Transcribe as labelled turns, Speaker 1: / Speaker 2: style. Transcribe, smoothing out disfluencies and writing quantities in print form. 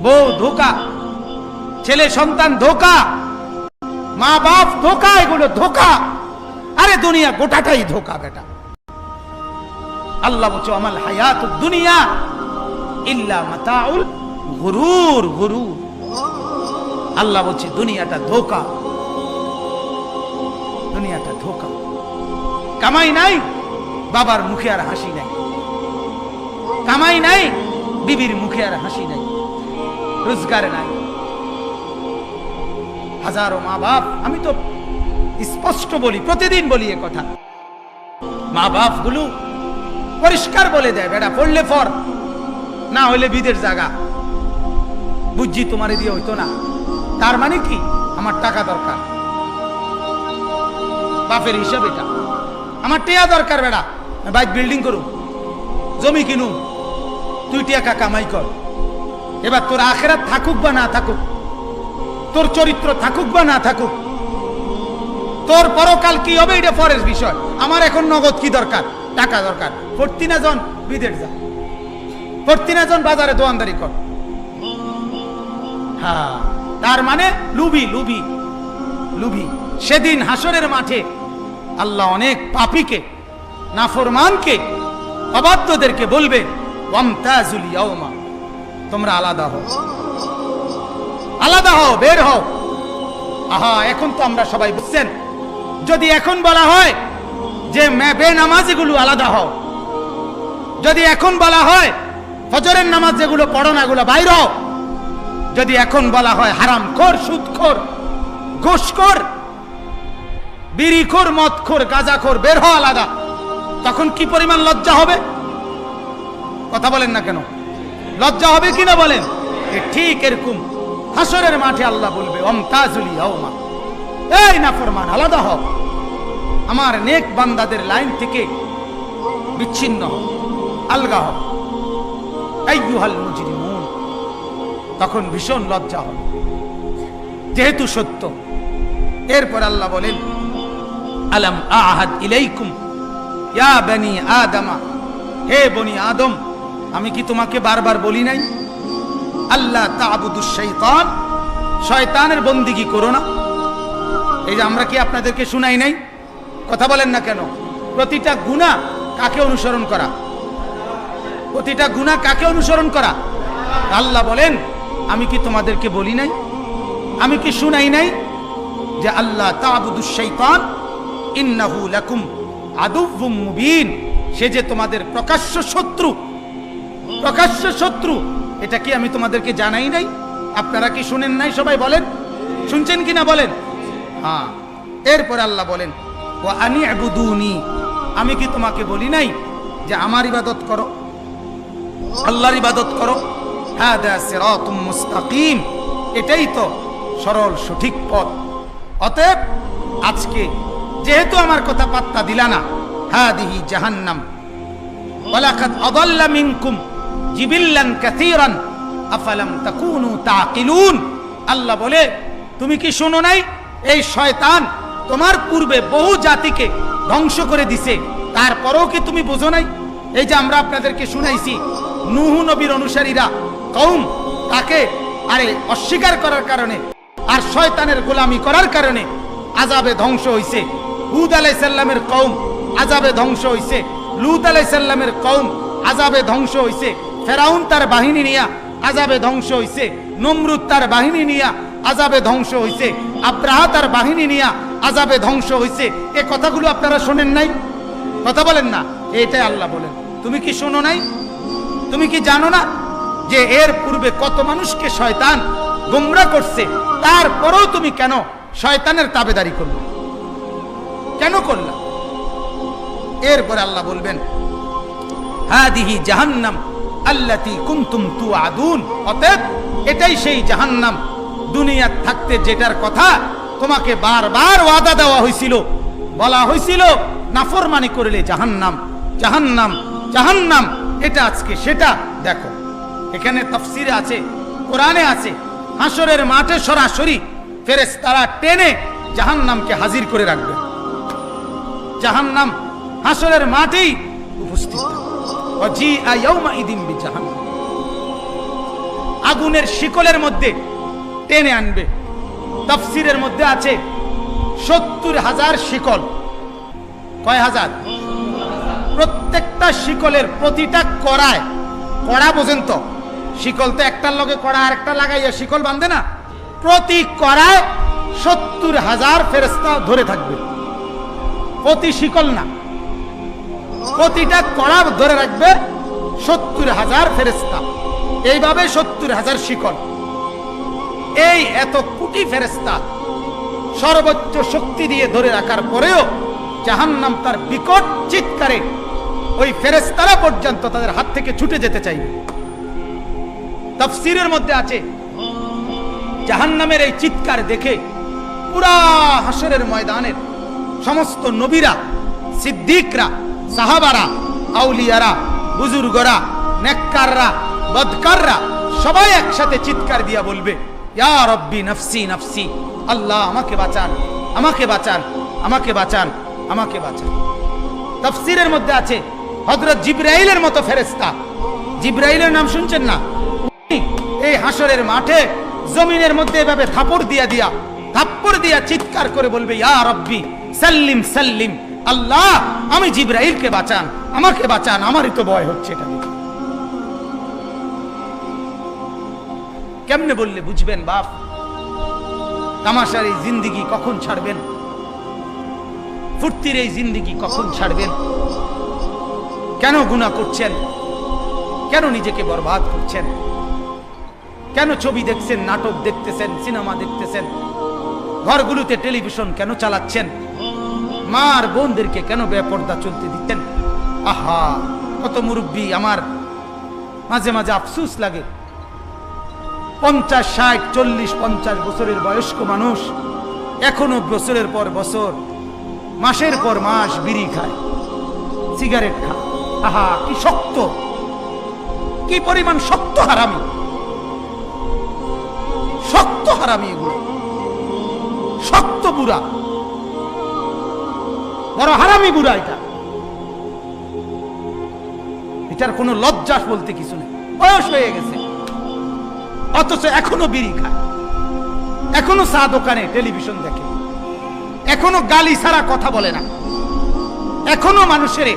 Speaker 1: বউ ধোকা, ছেলে সন্তান ধোকা, মা বাপ ধোকা, এগুলো ধোকা। আরে দুনিয়া গোটাটাই ধোকা বেটা। আল্লাহ বলছে আমাল হায়াতুদ দুনিয়া ইল্লা মাতাউল গুরুর। গুরুর, আল্লাহ বলছে দুনিয়াটা ধোকা, দুনিয়াটা ধোকা। কামাই নাই, বাবার মুখে আর হাসি নাই। কামাই নাই, বিবির মুখে আর হাসি নাই। রোজগার নাই। হাজারো মা বাপ, আমি তো স্পষ্ট বলি, প্রতিদিন বলি এ কথা, মা বাপ গুলো পরিষ্কার বলে দেয় বেটা পড়লে ফর, না হইলে বিদের জায়গা। বুঝছি তোমারে দিয়ে হইতো না, তার মানে কি আমার টাকা দরকার। বাপের হিসাব এটা, আমার টিয়া দরকার বেটা, বাইক বিল্ডিং করুন, জমি কিনুন, তুই টাকা কামাই কর। এবার তোর আখেরাত থাকুক বা না থাকুক, তোর চরিত্র থাকুক বা না থাকুক, তোর পরকাল কি হবে এটা পরের বিষয়। আমার এখন নগদ কি দরকার? টাকা দরকার। পড়তি না জন বিদেশ যা, পড়তি না জন বাজারে দোয়ানদারি কর। হ্যাঁ, তার মানে লুবি, লুবি, লুবি। সেদিন হাসরের মাঠে আল্লাহ অনেক পাপীকে, নাফরমানকে, অবাধ্যদেরকে বলবে ওয়ামতাজুল ইয়াওমা, তোমরা আলাদা হও, আলাদা হও, বের হও। আহা, এখন তো আমরা সবাই বুঝছেন, যদি এখন বলা হয় যে বেনামাজিগুলো আলাদা হও, যদি এখন বলা হয় ফজরের নামাজ যেগুলো পড়ো না এগুলো বাইর হও, যদি এখন বলা হয় হারামখোর, সুদখোর, ঘুষখোর, বিড়িখোর, মদখোর, গাঁজাখোর, বের হও আলাদা, তখন কি পরিমাণ লজ্জা হবে? কথা বলেন না কেন? লজ্জা হবে কিনা বলেন? ঠিক এরকম হাসরের মাঠে আল্লাহ বলবে ওয়ামতাজুল ইয়াওমা, এই নাফরমান আলাদা হও, আমার নেক বান্দাদের লাইন থেকে বিচ্ছিন্ন হও, আলগা হও। আইয়ুহাল মুজরিমুন, তখন ভীষণ লজ্জা হবে, যেহেতু সত্য। এরপর আল্লাহ বলেন আলাম আহাদ ইলাইকুম ইয়া বনি আদমা, হে বনি আদম, আমি কি তোমাকে বারবার বলি নাই আল্লাহ তা'বুদুশ শাইতান, শয়তানের বন্দিগি করো না? এই যে আমরা কি আপনাদেরকে শুনাই নাই? কথা বলেন না কেন? প্রতিটা গুনাহ কাকে অনুসরণ করা? প্রতিটা গুনাহ কাকে অনুসরণ করা? আল্লাহ বলেন আমি কি তোমাদেরকে বলি নাই, আমি কি শুনাই নাই যে আল্লাহ তা'বুদুশ শাইতান ইন্নাহু লাকুম আদুউম মুবিন, সে যে তোমাদের প্রকাশ্য শত্রু, প্রকাশ্য শত্রু। এটা কি আমি তোমাদেরকে জানাই নাই? আপনারা কি শুনেন নাই? সবাই বলেন, শুনছেন কিনা বলেন? হ্যাঁ। এরপর আল্লাহ বলেন ওয়া আনি'বুদুনি, আমি কি তোমাকে বলি নাই যে আমার ইবাদত করো, আল্লাহর ইবাদত করো? হাদা সিরাতুম মুস্তাকিম, এটাই তো সরল সঠিক পথ। অতএব আজকে যেহেতু আমার কথা পাত্তা দিলা না, হাদিহি জাহান্নাম ওয়ালাকাদ আদাল্লা মিনকুম জিবিল্লান কাসীরান আফালাম তাকুনু তাকিলুন। আল্লাহ বলে তুমি কি শোনো নাই, এই শয়তান তোমার পূর্বে বহু জাতিকে ধ্বংস করে দিছে, তারপরেও কি তুমি বুঝো নাই? এই যে আমরা আপনাদেরকে শুনাইছি, নূহ নবীর অনুসারীরা কওম তাকে আরে অস্বীকার করার কারণে আর শয়তানের গোলামি করার কারণে আযাবে ধ্বংস হইছে। হুদ আলাইহিস সালামের কওম আযাবে ধ্বংস হইছে, লূত আলাইহিস সালামের কওম আযাবে ধ্বংস হইছে, ফেরাউন তার বাহিনী নিয়া আযাবে ধ্বংস হইছে, নমরুদ তার বাহিনী নিয়া আযাবে ধ্বংস হইছে, আব্রাহা তার বাহিনী নিয়া আযাবে ধ্বংস হইছে। এই কথাগুলো আপনারা শোনেন নাই? কথা বলেন না। এইটাই আল্লাহ বলেন তুমি কি শোনো নাই? তুমি কি জানো না যে এর পূর্বে কত মানুষকে শয়তান গোমরাহ করছে, তারপরেও তুমি কেন শয়তানের তাবেদারি করলে? কেন করলা? এরপরে আল্লাহ বলবেন হাদিহি জাহান্নাম আল্লাতী কুনতুম তুআদুন, অতএব এটাই সেই জাহান্নাম দুনিয়া থাকতে যেটার কথা তোমাকে বারবার ওয়াদা দেওয়া হয়েছিল, বলা হয়েছিল নাফরমানি করলে জাহান্নাম, জাহান্নাম, জাহান্নাম। এটা আজকে সেটা। দেখো এখানে তাফসিরে আছে, কোরআনে আছে, হাসরের মাঠে সরাসরি ফেরেশতারা টেনে জাহান্নামকে হাজির করে রাখবে। জাহান্নাম হাসরের মাঠেই উপস্থিত থাকবে। আগুনের শিকলের মধ্যে টেনে আনবে। তাফসীরের মধ্যে আছে 70,000 শিকল। কয় হাজার? প্রত্যেকটা শিকলের প্রতিটা কড়ায়, কড়া বোঝেন তো, শিকল তো একটার লগে কড়া আরেকটা লাগাইয়া শিকল বাঁধে না, প্রতি কড়ায় 70,000 ফেরেশতা ধরে থাকবে। প্রতি শিকল না, প্রতিটা কড়া ধরে রাখবে 70,000 ফেরেশতা। এইভাবে 70,000 শিকল। এই এত কোটি ফেরেশতা সর্বোচ্চ শক্তি দিয়ে ধরে রাখার পরেও জাহান্নাম তার বিকট চিৎকারে ওই ফেরেশতারা পর্যন্ত তাদের হাত থেকে ছুটে যেতে চাইবে। তাফসীরের মধ্যে আছে জাহান্নামের এই চিৎকার দেখে পুরা হাসরের ময়দানের সমস্ত নবীরা, সিদ্দিকরা, সাহাবারা, আউলিয়ারা, বুজুর্গরা, নেককাররা, বদকাররা সবাই একসাথে চিৎকার দিয়া বলবে, ইয়া রব্বি নফসি নফসি, আল্লাহ আমাকে বাঁচান, আমাকে বাঁচান, আমাকে বাঁচান, আমাকে বাঁচান। তাফসীরের মধ্যে আছে হযরত জিবরাইলের মতো ফেরেশতা, জিবরাইলের নাম শুনছেন না? এই হাসরের মাঠে জমিনের মধ্যে এভাবে থাপ্পড় দিয়া চিৎকার করে বলবে, ইয়া রব্বি সাল্লিম সাল্লিম, আল্লাহ আমি জিবরাইলকে বাঁচান, আমাকে বাঁচান, আমারই তো ভয় হচ্ছে। এটা কেমনে বললে বুঝবেন বাপ? তামাশার এই জিন্দেগি কখন ছাড়বেন? ফুর্তির এই জিন্দেগি কখন ছাড়বেন? কেন গুনাহ করছেন? কেন নিজেকে বরবাদ করছেন? কেন ছবি দেখছেন, নাটক দেখতেছেন, সিনেমা দেখতেছেন? ঘরগুলোতে টেলিভিশন কেন চালাচ্ছেন? মা আর বোনদেরকে কেন বেপর্দা চলতে দিচ্ছেন? আহা, কত মুরব্বী, আমার মাঝে মাঝে আফসোস লাগে। 50, 60, 40, 50 বছরের বয়স্ক মানুষ এখনো বছরের পর বছর, মাসের পর মাস বিড়ি খায়, সিগারেট খায়। আহা, কি শক্ত, কি পরিমাণ শক্ত হারামি, শক্ত হারামি, এগুলো শক্ত বুড়া, বড় হারামি বুড়া। এটার কোনো লজ্জা বলতে কিছু নেই, বয়স হয়ে গেছে অথচ এখনো বিড়ি খায়, এখনো চা দোকানে টেলিভিশন দেখে, এখনো গালি ছাড়া কথা বলে না, এখনো মানুষের